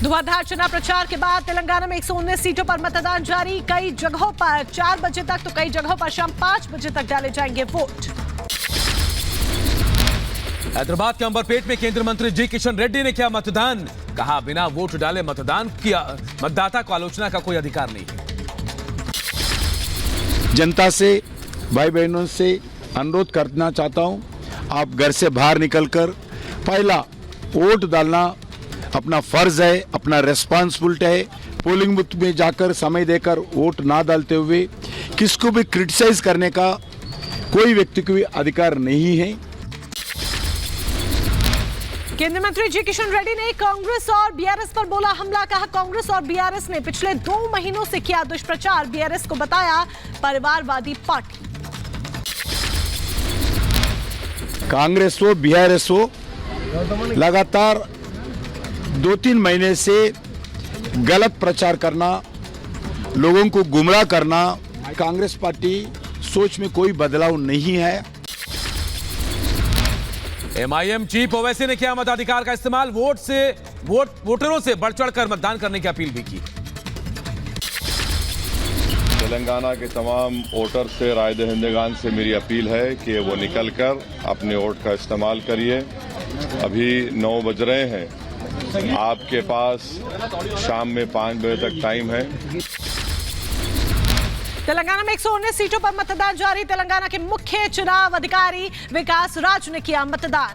धुआंधार चुनाव प्रचार के बाद तेलंगाना में 119 सीटों पर मतदान जारी। कई जगहों पर 4 बजे तक तो कई जगहों पर शाम 5 बजे तक डाले जाएंगे वोट। हैदराबाद के अंबरपेट में केंद्रीय मंत्री जी किशन रेड्डी ने किया मतदान। कहा बिना वोट डाले मतदान किया, मतदाता को आलोचना का कोई अधिकार नहीं है। जनता से, भाई बहनों से अनुरोध करना चाहता हूं, आप घर से बाहर निकलकर पहला वोट डालना अपना फर्ज है, अपना रेस्पॉन्सिबिलिटी है। पोलिंग बूथ में जाकर समय देकर वोट ना डालते हुए किसको भी क्रिटिसाइज करने का कोई व्यक्ति को भी अधिकार नहीं है। केंद्रीय मंत्री जी किशन रेड्डी ने कांग्रेस और बीआरएस पर बोला हमला। कहा कांग्रेस और बीआरएस ने पिछले 2 महीनों से किया दुष्प्रचार। बीआरएस को बताया परिवारवादी पार्टी। कांग्रेस हो बीआरएस हो लगातार 2-3 महीने से गलत प्रचार करना, लोगों को गुमराह करना, कांग्रेस पार्टी सोच में कोई बदलाव नहीं है। एमआईएम चीफ ओवैसी ने किया मताधिकार का इस्तेमाल। वोटरों से बढ़ चढ़कर मतदान करने की अपील भी की। तेलंगाना के तमाम वोटर से, राय दहिंदगान से मेरी अपील है कि वो निकलकर अपने वोट का इस्तेमाल करिए। अभी 9 बज रहे हैं, आपके पास शाम में 5 बजे तक टाइम है। तेलंगाना में 119 सीटों पर मतदान जारी। तेलंगाना के मुख्य चुनाव अधिकारी विकास राज ने किया मतदान।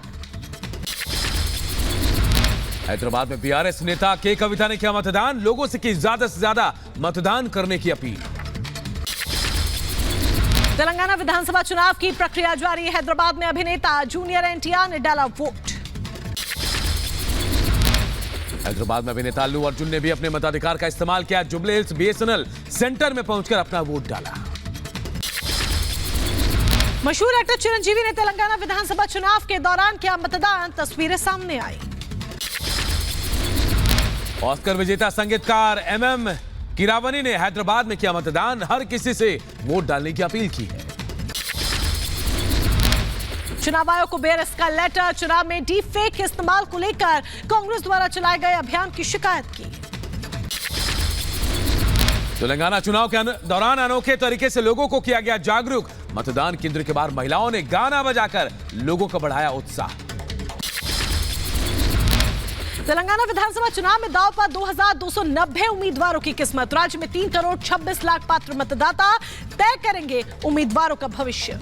हैदराबाद में बीआरएस नेता के कविता ने किया मतदान। लोगों से की ज्यादा से ज्यादा मतदान करने की अपील। तेलंगाना विधानसभा चुनाव की प्रक्रिया जारी। हैदराबाद में अभिनेता जूनियर एनटीआर ने डाला वोट। हैदराबाद में अभिनेता अल्लू अर्जुन ने भी अपने मताधिकार का इस्तेमाल किया। जुबली हिल्स बीएसएनएल सेंटर में पहुंचकर अपना वोट डाला। मशहूर एक्टर चिरंजीवी ने तेलंगाना विधानसभा चुनाव के दौरान किया मतदान। तस्वीरें सामने आई। ऑस्कर विजेता संगीतकार एमएम कीरावनी ने हैदराबाद में किया मतदान। हर किसी से वोट डालने की अपील की है। चुनाव आयोग को बीआरएस का लेटर। चुनाव में डीप फेक के इस्तेमाल को लेकर कांग्रेस द्वारा चलाए गए अभियान की शिकायत की। तेलंगाना चुनाव के दौरान अनोखे तरीके से लोगों को किया गया जागरूक। मतदान केंद्र के बाहर महिलाओं ने गाना बजाकर लोगों का बढ़ाया उत्साह। तेलंगाना विधानसभा चुनाव में दांव पर 2290 उम्मीदवारों की किस्मत। राज्य में 3 करोड़ 26 लाख पात्र मतदाता तय करेंगे उम्मीदवारों का भविष्य।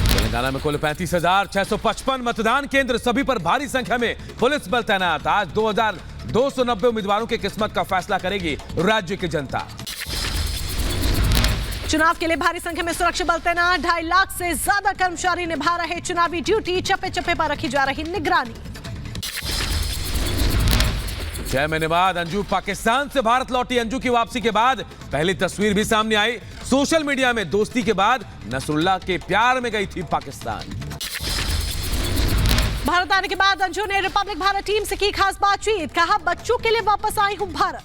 तेलंगाना में कुल 35,655 मतदान केंद्र, सभी पर भारी संख्या में पुलिस बल तैनात। आज 2290 उम्मीदवारों की किस्मत का फैसला करेगी राज्य की जनता। चुनाव के लिए भारी संख्या में सुरक्षा बल तैनात। 2.5 लाख से ज्यादा कर्मचारी निभा रहे चुनावी ड्यूटी। चप्पे चप्पे पर रखी जा रही निगरानी। 6 महीने बाद अंजू पाकिस्तान से भारत लौटी। अंजू की वापसी के बाद पहली तस्वीर भी सामने आई। सोशल मीडिया में दोस्ती के बाद नसरुल्लाह के प्यार में गई थी पाकिस्तान। भारत आने के बाद अंजू ने रिपब्लिक भारत टीम से की खास बातचीत। कहा बच्चों के लिए वापस आई हूं भारत।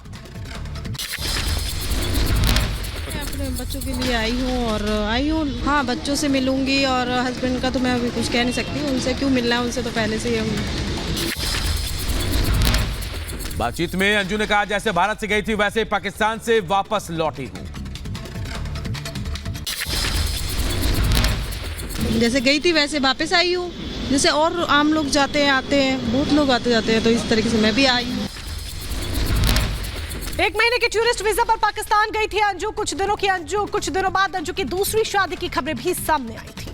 अपने बच्चों के लिए आई हूँ। हाँ, बच्चों से मिलूंगी और हस्बैंड का तो मैं अभी कुछ कह नहीं सकती। उनसे क्यों मिलना है, उनसे तो पहले से ही बातचीत में अंजू ने कहा जैसे भारत से गई थी वैसे पाकिस्तान से वापस लौटी हूं। जैसे गई थी वैसे वापस आई हूँ। जैसे और आम लोग जाते हैं आते हैं, बहुत लोग आते जाते हैं, तो इस तरीके से मैं भी आई हूँ। 1 महीने के टूरिस्ट वीजा पर पाकिस्तान गई थी अंजू। कुछ दिनों बाद अंजू की दूसरी शादी की खबरें भी सामने आई थी।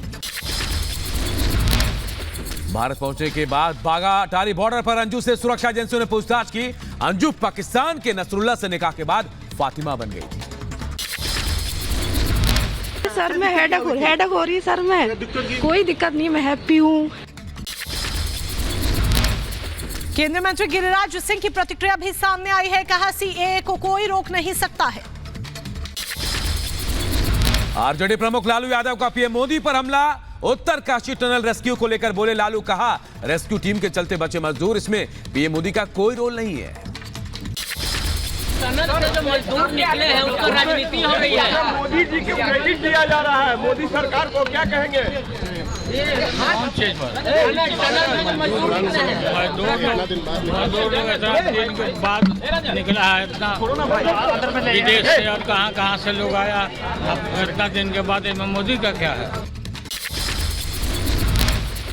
भारत पहुंचने के बाद बागा अटारी बॉर्डर पर अंजू से सुरक्षा एजेंसियों ने पूछताछ की। अंजू पाकिस्तान के नसरुल्लाह से निकाह के बाद फातिमा बन गई थी। सर मैं हेडेक हो रही सर में कोई दिक्कत नहीं, मैं हैप्पी हूँ। केंद्रीय मंत्री गिरिराज सिंह की प्रतिक्रिया भी सामने आई है। कहा सीएए को कोई रोक नहीं सकता है। आरजेडी प्रमुख लालू यादव का पीएम मोदी पर हमला। उत्तरकाशी टनल रेस्क्यू को लेकर बोले लालू। कहा रेस्क्यू टीम के चलते बचे मजदूर, इसमें पीएम मोदी का कोई रोल नहीं है। टनल से जो मजदूर निकले हैं उसको राजनीति हो रही है। मोदी जी को क्रेडिट दिया जा रहा है। मोदी सरकार को क्या कहेंगे? कौन चीज पर मजदूर लोग ऐसा 3 दिन के बाद निकला है इतना विदेश से और कहाँ से लोग आया। अब इतना दिन के बाद इसमें मोदी का क्या है।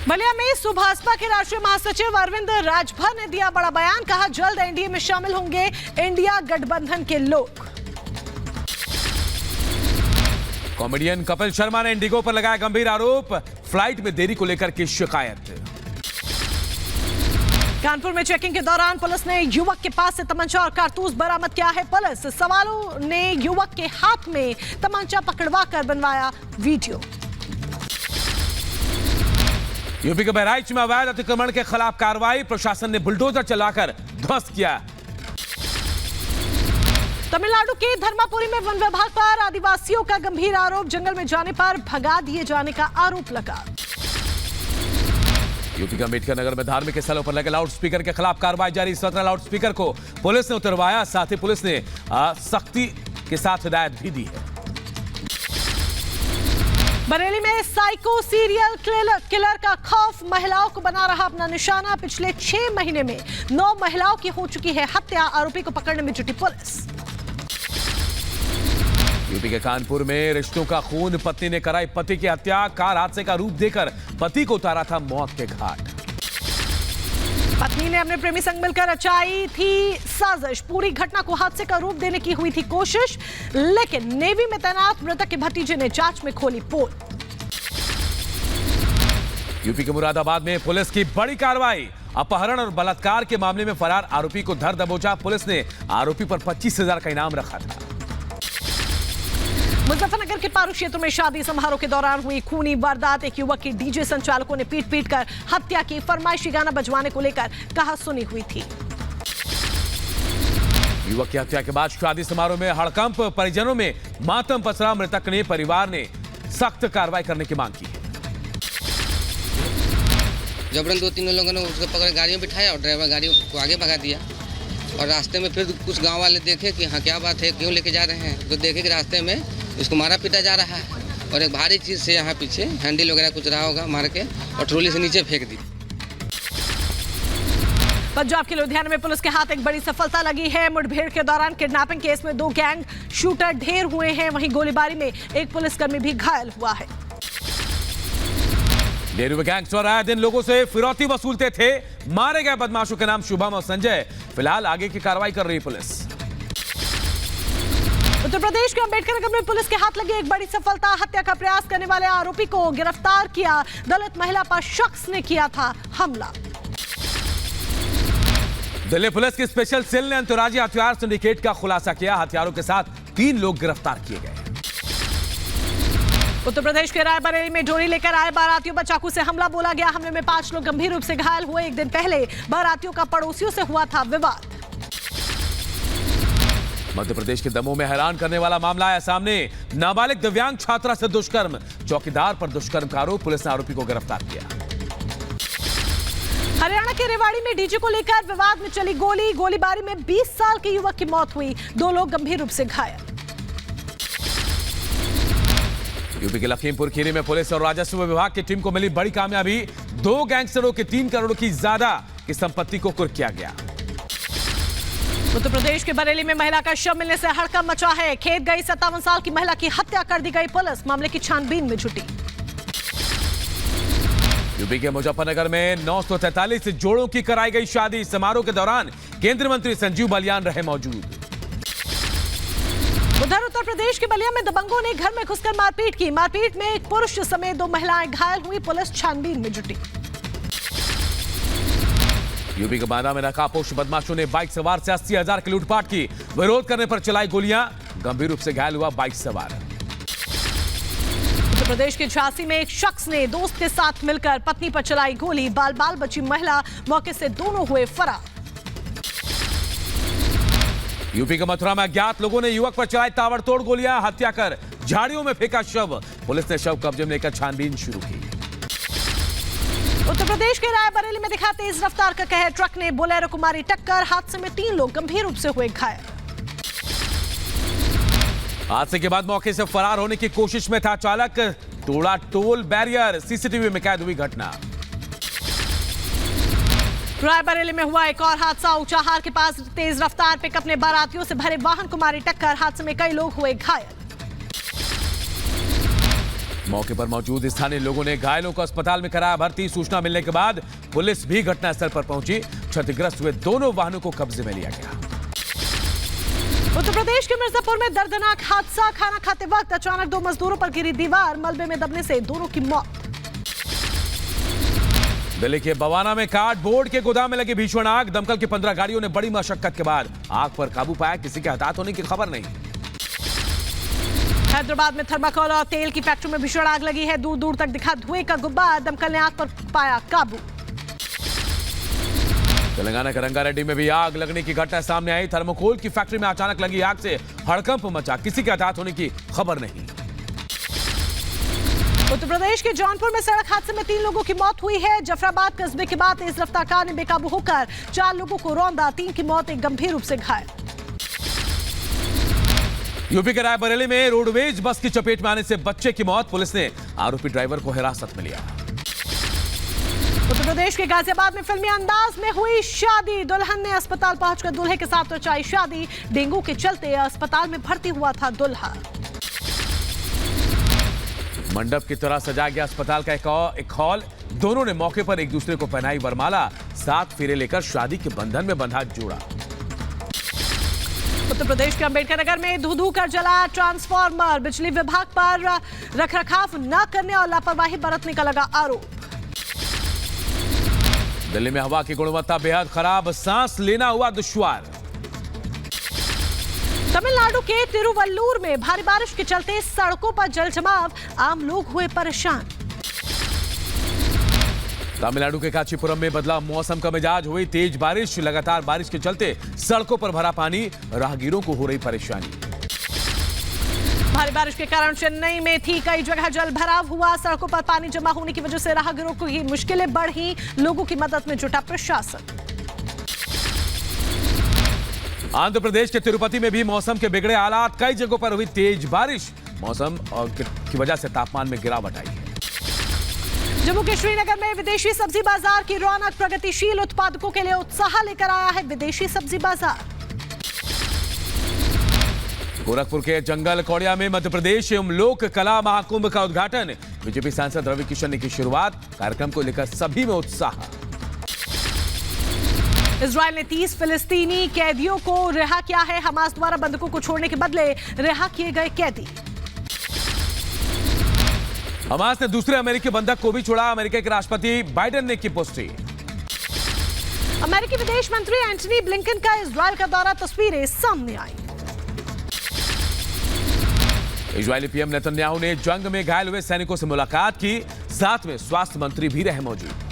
बलिया में सुभाषपा के राष्ट्रीय महासचिव अरविंद राजभर ने दिया बड़ा बयान, कहा जल्द एनडीए में शामिल होंगे इंडिया गठबंधन के लोग। कॉमेडियन कपिल शर्मा ने इंडिगो पर लगाया गंभीर आरोप, फ्लाइट में देरी को लेकर की शिकायत। कानपुर में चेकिंग के दौरान पुलिस ने युवक के पास से तमंचा और कारतूस बरामद किया है। पुलिस सवालों ने युवक के हाथ में तमंचा पकड़वा कर बनवाया वीडियो। यूपी के बहराइच में अवैध अतिक्रमण के खिलाफ कार्रवाई, प्रशासन ने बुलडोजर चलाकर ध्वस्त किया। तमिलनाडु के धर्मापुरी में वन विभाग पर आदिवासियों का गंभीर आरोप, जंगल में जाने पर भगा दिए जाने का आरोप लगा। यूपी के अम्बेडकर नगर में धार्मिक स्थलों पर लगे लाउडस्पीकर के खिलाफ कार्रवाई जारी। 17 लाउडस्पीकर को पुलिस ने उतरवाया, साथ ही पुलिस ने सख्ती के साथ हिदायत भी दी है। बरेली में साइको सीरियल किलर का खौफ महिलाओं को बना रहा अपना निशाना। पिछले 6 महीने में 9 महिलाओं की हो चुकी है हत्या, आरोपी को पकड़ने में जुटी पुलिस। यूपी के कानपुर में रिश्तों का खून, पत्नी ने कराई पति की हत्या, कार हादसे का रूप देकर पति को उतारा था मौत के घाट। पत्नी ने अपने प्रेमी संग मिलकर रचाई थी साजिश, पूरी घटना को हादसे का रूप देने की हुई थी कोशिश, लेकिन नेवी में तैनात मृतक के भतीजे ने जांच में खोली पोल। यूपी के मुरादाबाद में पुलिस की बड़ी कार्रवाई, अपहरण और बलात्कार के मामले में फरार आरोपी को धर दबोचा। पुलिस ने आरोपी पर 25,000 का इनाम रखा था। मुजफ्फरनगर के पारू क्षेत्र में शादी समारोह के दौरान हुई खूनी वारदात, एक युवक की डीजे संचालकों ने पीट कर हत्या की। फरमाइशी गाना बजवाने को लेकर कहा सुनी हुई थी। युवक की हत्या के बाद शादी समारोह में हड़कंप, परिजनों में मातम पसरा। मृतक ने परिवार ने सख्त कार्रवाई करने की मांग की है। जबरन 2-3 लोगों ने उसको पकड़ गाड़ी में बिठाया और ड्राइवर गाड़ी को आगे भगा दिया। और रास्ते में फिर कुछ गांव वाले देखे कि हाँ क्या बात है, क्यों लेके जा रहे हैं, तो देखे कि रास्ते में इसको मारा पीटा जा रहा है और एक भारी चीज से यहाँ पीछे हैंडल वगैरह कुछ रहा होगा, मार के और ट्रॉली से नीचे फेंक दी। पंजाब के लुधियाना में पुलिस के हाथ एक बड़ी सफलता लगी है। मुठभेड़ के दौरान किडनैपिंग केस में 2 गैंग शूटर ढेर हुए हैं, वहीं गोलीबारी में एक पुलिसकर्मी भी घायल हुआ है। डेरू में गैंगस्टर आए दिन लोगों से फिरौती वसूलते थे। मारे गए बदमाशों के नाम शुभम और संजय। फिलहाल आगे की कार्रवाई कर रही पुलिस। उत्तर प्रदेश के अम्बेडकर नगर में पुलिस के हाथ लगी एक बड़ी सफलता, हत्या का प्रयास करने वाले आरोपी को गिरफ्तार किया। दलित महिला पर शख्स ने किया था हमला। दिल्ली पुलिस की स्पेशल सेल ने अंतर्राज्यीय हथियार सिंडिकेट का खुलासा किया। हथियारों के साथ 3 लोग गिरफ्तार किए गए। उत्तर प्रदेश के रायबरेली में डोरी लेकर आए बारातियों पर चाकू से हमला बोला गया। हमले में 5 लोग गंभीर रूप से घायल हुए। एक दिन पहले बारातियों का पड़ोसियों से हुआ था विवाद। मध्य प्रदेश के दमोह में हैरान करने वाला मामला आया सामने। नाबालिग दिव्यांग छात्रा से दुष्कर्म, चौकीदार पर दुष्कर्म का आरोप, पुलिस ने आरोपी को गिरफ्तार किया। हरियाणा के रेवाड़ी में डीजे को लेकर विवाद में चली गोली, गोलीबारी में 20 साल के युवक की मौत हुई, 2 लोग गंभीर रूप से घायल। यूपी के लखीमपुर खीरी में पुलिस और राजस्व विभाग की टीम को मिली बड़ी कामयाबी। 2 गैंगस्टरों के 3 करोड़ की ज्यादा की संपत्ति को कुर्क किया गया। उत्तर प्रदेश के बरेली में महिला का शव मिलने से हड़कंप मचा है। खेत गई 57 साल की महिला की हत्या कर दी गई, पुलिस मामले की छानबीन में जुटी। यूपी के मुजफ्फरनगर में 943 जोड़ों की कराई गई शादी। समारोह के दौरान केंद्रीय मंत्री संजीव बालियान रहे मौजूद। उधर उत्तर प्रदेश के बलिया में दबंगों ने घर में घुसकर मारपीट की। मारपीट में एक पुरुष समेत 2 महिलाएं घायल हुई, पुलिस छानबीन में जुटी। यूपी के बांदा में नकाबपोश बदमाशों ने बाइक सवार से 80,000 की लूटपाट की। विरोध करने पर चलाई गोलियां, गंभीर रूप से घायल हुआ बाइक सवार। उत्तर प्रदेश के झांसी में एक शख्स ने दोस्त के साथ मिलकर पत्नी पर चलाई गोली। बाल बाल बची महिला, मौके से दोनों हुए फरार। यूपी के मथुरा में अज्ञात लोगों ने युवक पर चलाई ताबड़तोड़ गोलियां, हत्या कर झाड़ियों में फेंका शव। पुलिस ने शव कब्जे में लेकर छानबीन शुरू की। उत्तर प्रदेश के रायबरेली में दिखा तेज रफ्तार का कहर, ट्रक ने बोलेरो को मारी टक्कर। हादसे में 3 लोग गंभीर रूप से हुए घायल। हादसे के बाद मौके से फरार होने की कोशिश में था चालक, तोड़ा टोल बैरियर, सीसीटीवी में कैद हुई घटना। रायबरेली में हुआ एक और हादसा। ऊंचाहार के पास तेज रफ्तार पिकअप ने बारातियों से भरे वाहन को मारी टक्कर। हादसे में कई लोग हुए घायल। मौके पर मौजूद स्थानीय लोगों ने घायलों को अस्पताल में कराया भर्ती। सूचना मिलने के बाद पुलिस भी घटनास्थल पर पहुंची। क्षतिग्रस्त हुए दोनों वाहनों को कब्जे में लिया गया। उत्तर प्रदेश के मिर्जापुर में दर्दनाक हादसा। खाना खाते वक्त अचानक दो मजदूरों पर गिरी दीवार, मलबे में दबने से दोनों की मौत। दिल्ली के बवाना में कार्डबोर्ड के गोदाम में लगी भीषण आग। दमकल की 15 गाड़ियों ने बड़ी मशक्कत के बाद आग पर काबू पाया। किसी के हताहत होने की खबर नहीं। हैदराबाद में थर्माकोल और तेल की फैक्ट्री में भीषण आग लगी है। दूर दूर तक दिखा धुएं का गुब्बार। दमकल ने आग पर पाया काबू। तेलंगाना के रंगारेड्डी में भी आग लगने की घटना सामने आई। थर्माकोल की फैक्ट्री में अचानक लगी आग से हड़कंप मचा। किसी के हताहत होने की खबर नहीं। उत्तर प्रदेश के जौनपुर में सड़क हादसे में 3 लोगों की मौत हुई है। जफराबाद कस्बे के बाद तेज रफ्तार कार ने बेकाबू होकर 4 लोगों को रौंदा। 3 की मौत, एक गंभीर रूप से घायल। यूपी के रायबरेली में रोडवेज बस की चपेट में आने से बच्चे की मौत। पुलिस ने आरोपी ड्राइवर को हिरासत में लिया। उत्तर प्रदेश के गाजियाबाद में फिल्मी अंदाज में हुई शादी। दुल्हन ने अस्पताल पहुंचकर दूल्हे के साथ रचाई शादी। डेंगू के चलते अस्पताल में भर्ती हुआ था दूल्हा। मंडप की तरह सजाया गया अस्पताल का एक हॉल। दोनों ने मौके पर एक दूसरे को पहनाई वरमाला। 7 फेरे लेकर शादी के बंधन में बंधा जोड़ा। उत्तर प्रदेश के अंबेडकर नगर में धू कर जला ट्रांसफार्मर। बिजली विभाग पर रखरखाव न करने और लापरवाही बरतने का लगा आरोप। दिल्ली में हवा की गुणवत्ता बेहद खराब, सांस लेना हुआ दुश्वार। तमिलनाडु के तिरुवल्लुर में भारी बारिश के चलते सड़कों पर जलजमाव। आम लोग हुए परेशान। तमिलनाडु के कांचीपुरम में बदला मौसम का मिजाज। हुई तेज बारिश। लगातार बारिश के चलते सड़कों पर भरा पानी। राहगीरों को हो रही परेशानी। भारी बारिश के कारण चेन्नई में थी कई जगह जल भराव हुआ। सड़कों पर पानी जमा होने की वजह से राहगीरों की मुश्किलें बढ़ी। लोगों की मदद में जुटा प्रशासन। आंध्र प्रदेश के तिरुपति में भी मौसम के बिगड़े हालात। कई जगहों पर हुई तेज बारिश। मौसम की वजह से तापमान में गिरावट आई है। जम्मू के श्रीनगर में विदेशी सब्जी बाजार की रौनक। प्रगतिशील उत्पादकों के लिए उत्साह लेकर आया है विदेशी सब्जी बाजार। गोरखपुर के जंगल कौड़िया में मध्य प्रदेश एवं लोक कला महाकुंभ का उद्घाटन। बीजेपी सांसद रवि किशन ने की शुरुआत। कार्यक्रम को लेकर सभी में उत्साह। इजराइल ने 30 फिलिस्तीनी कैदियों को रिहा किया है। हमास द्वारा बंधकों को छोड़ने के बदले रिहा किए गए कैदी। हमास ने दूसरे अमेरिकी बंधक को भी छोड़ा। अमेरिका के राष्ट्रपति बाइडेन ने की पुष्टि। अमेरिकी विदेश मंत्री एंटनी ब्लिंकन का इजराइल का दौरा। तस्वीरें सामने आई। इजरायली पीएम नेतन्याहू ने जंग में घायल हुए सैनिकों से मुलाकात की। साथ में स्वास्थ्य मंत्री भी रहे मौजूद।